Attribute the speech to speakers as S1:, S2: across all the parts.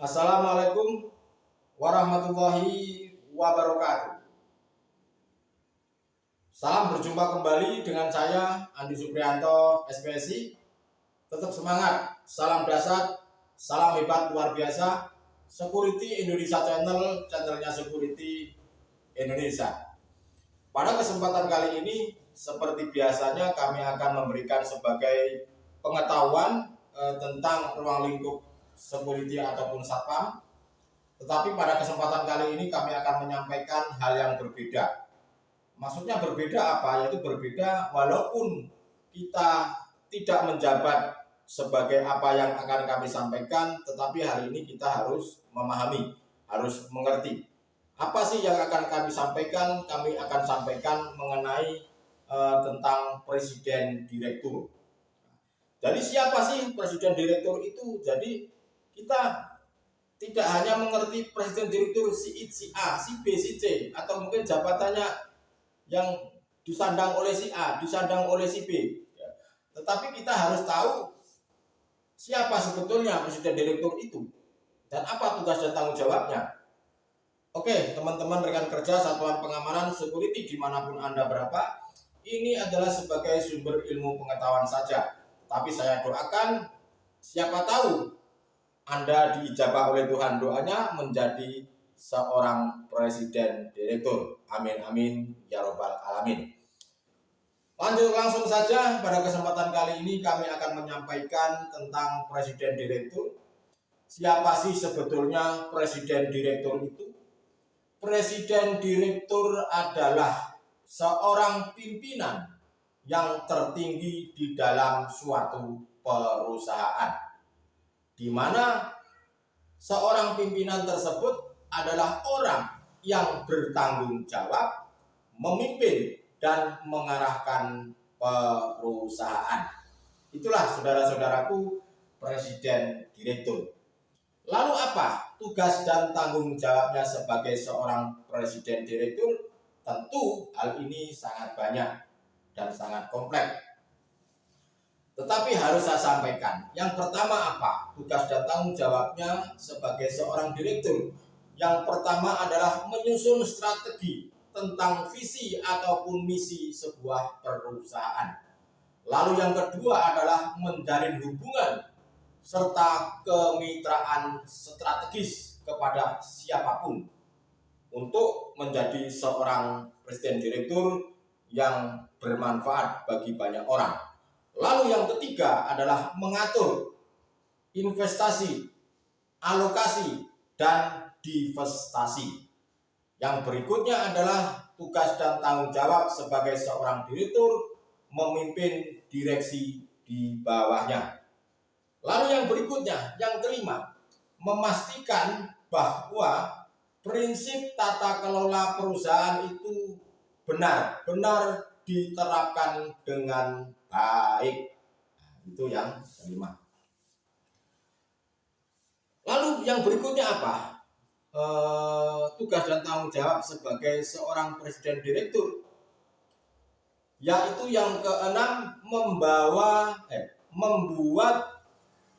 S1: Assalamualaikum warahmatullahi wabarakatuh. Salam berjumpa kembali dengan saya Andi Suprianto SPSI. Tetap semangat, salam dahsyat, salam hebat luar biasa. Security Indonesia Channel, channelnya Security Indonesia. Pada kesempatan kali ini, seperti biasanya kami akan memberikan sebagai pengetahuan tentang ruang lingkup security ataupun satpam. Tetapi pada kesempatan kali ini kami akan menyampaikan hal yang berbeda. Maksudnya berbeda apa? Yaitu berbeda walaupun kita tidak menjabat sebagai apa yang akan kami sampaikan, tetapi hari ini kita harus memahami, harus mengerti. Apa sih yang akan kami sampaikan? Kami akan sampaikan mengenai tentang presiden direktur. Jadi siapa sih presiden direktur itu? Jadi kita tidak hanya mengerti presiden direktur si A, si B, si C, atau mungkin jabatannya yang disandang oleh si A, disandang oleh si B. Tetapi kita harus tahu siapa sebetulnya presiden direktur itu dan apa tugas dan tanggung jawabnya. Oke, teman-teman rekan kerja Satuan Pengamanan Security dimanapun Anda berada, ini adalah sebagai sumber ilmu pengetahuan saja. Tapi saya doakan, siapa tahu Anda diijabah oleh Tuhan, doanya menjadi seorang presiden direktur. Amin amin ya robbal alamin. Lanjut langsung saja, pada kesempatan kali ini kami akan menyampaikan tentang presiden direktur. Siapa sih sebetulnya presiden direktur itu? Presiden direktur adalah seorang pimpinan yang tertinggi di dalam suatu perusahaan, di mana seorang pimpinan tersebut adalah orang yang bertanggung jawab memimpin dan mengarahkan perusahaan. Itulah saudara-saudaraku presiden direktur. Lalu apa tugas dan tanggung jawabnya sebagai seorang presiden direktur? Tentu hal ini sangat banyak dan sangat kompleks. Tetapi harus saya sampaikan, yang pertama apa tugas dan tanggung jawabnya sebagai seorang direktur? Yang pertama adalah menyusun strategi tentang visi ataupun misi sebuah perusahaan. Lalu yang kedua adalah menjalin hubungan serta kemitraan strategis kepada siapapun untuk menjadi seorang presiden direktur yang bermanfaat bagi banyak orang. Lalu yang ketiga adalah mengatur investasi, alokasi, dan divestasi. Yang berikutnya adalah tugas dan tanggung jawab sebagai seorang direktur memimpin direksi di bawahnya. Lalu yang berikutnya, yang kelima, memastikan bahwa prinsip tata kelola perusahaan itu benar-benar diterapkan dengan baik. Itu yang kelima. Lalu yang berikutnya apa? Tugas dan tanggung jawab sebagai seorang presiden direktur, yaitu yang keenam, membuat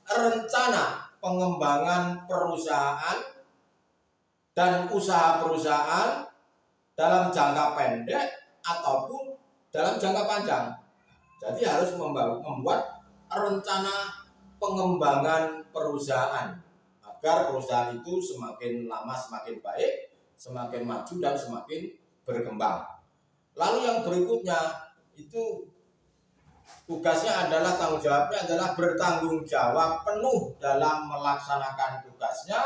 S1: rencana pengembangan perusahaan dan usaha perusahaan dalam jangka pendek ataupun dalam jangka panjang. Jadi harus membuat rencana pengembangan perusahaan agar perusahaan itu semakin lama semakin baik, semakin maju dan semakin berkembang. Lalu yang berikutnya itu tugasnya adalah, tanggung jawabnya adalah bertanggung jawab penuh dalam melaksanakan tugasnya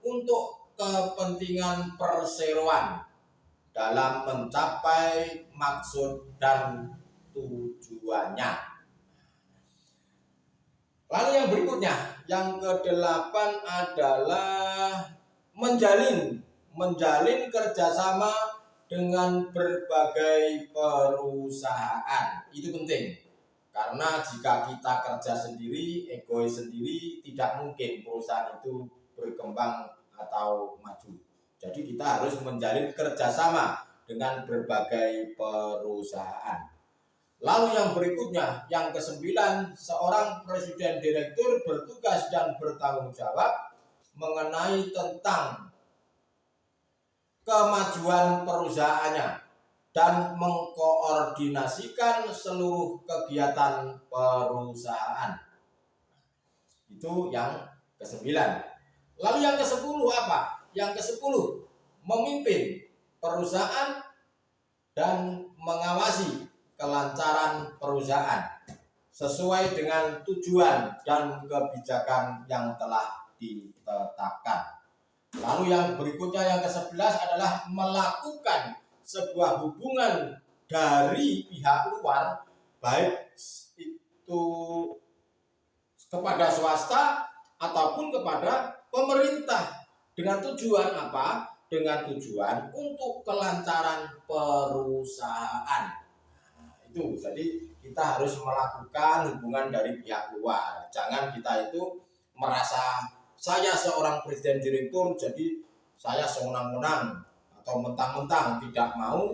S1: untuk kepentingan perseroan dalam mencapai maksud dan tujuannya. Lalu yang berikutnya, yang kedelapan adalah menjalin kerjasama dengan berbagai perusahaan. Itu penting, karena jika kita kerja sendiri, egois sendiri, tidak mungkin perusahaan itu berkembang atau maju. Jadi kita harus menjalin kerjasama dengan berbagai perusahaan. Lalu yang berikutnya, yang kesembilan, seorang presiden direktur bertugas dan bertanggung jawab mengenai tentang kemajuan perusahaannya dan mengkoordinasikan seluruh kegiatan perusahaan. Itu yang ke-9. Lalu yang ke-10 apa? Yang ke-10 memimpin perusahaan dan mengawasi kelancaran perusahaan sesuai dengan tujuan dan kebijakan yang telah ditetapkan. Lalu yang berikutnya yang ke-11 adalah melakukan sebuah hubungan dari pihak luar, baik itu kepada swasta ataupun kepada pemerintah, dengan tujuan apa? Dengan tujuan untuk kelancaran perusahaan. Itu jadi kita harus melakukan hubungan dari pihak luar. Jangan kita itu merasa saya seorang presiden direktur jadi saya sewenang-wenang atau mentang-mentang tidak mau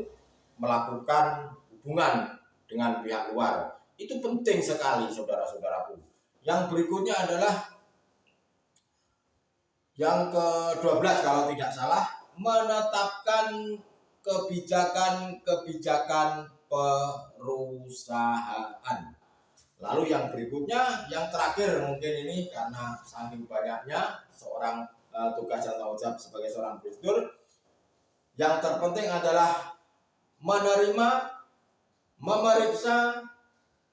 S1: melakukan hubungan dengan pihak luar. Itu penting sekali, saudara-saudaraku. Yang berikutnya adalah yang ke-12 kalau tidak salah, menetapkan kebijakan-kebijakan perusahaan. Lalu yang berikutnya, yang terakhir mungkin ini karena saking banyaknya seorang tugas dan tanggung jawab sebagai seorang direktur, yang terpenting adalah menerima, memeriksa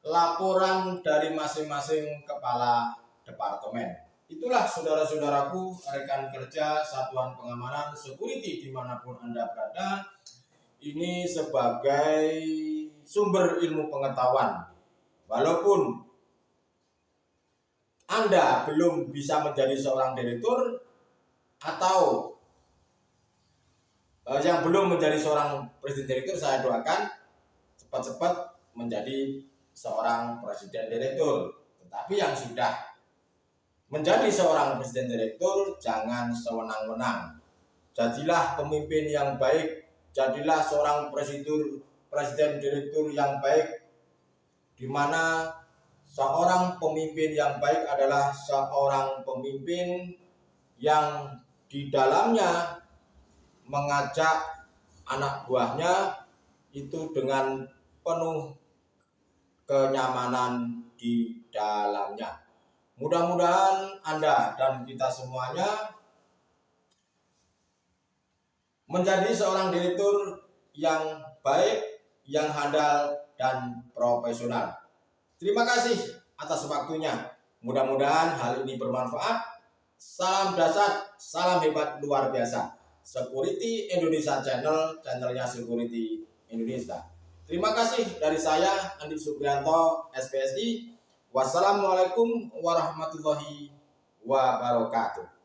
S1: laporan dari masing-masing kepala departemen. Itulah saudara-saudaraku, rekan kerja Satuan Pengamanan Security dimanapun Anda berada, ini sebagai sumber ilmu pengetahuan. Walaupun Anda belum bisa menjadi seorang direktur atau yang belum menjadi seorang presiden direktur, saya doakan cepat-cepat menjadi seorang presiden direktur. Tetapi yang sudah menjadi seorang presiden direktur, jangan sewenang-wenang. Jadilah pemimpin yang baik, jadilah seorang presiden direktur yang baik, di mana seorang pemimpin yang baik adalah seorang pemimpin yang di dalamnya mengajak anak buahnya itu dengan penuh kenyamanan di dalamnya. Mudah-mudahan Anda dan kita semuanya menjadi seorang direktur yang baik, yang handal, dan profesional. Terima kasih atas waktunya. Mudah-mudahan hal ini bermanfaat. Salam dahsyat, salam hebat luar biasa. Security Indonesia Channel, channelnya Security Indonesia. Terima kasih dari saya, Andi Suprianto, SPSI. Wassalamualaikum warahmatullahi wabarakatuh.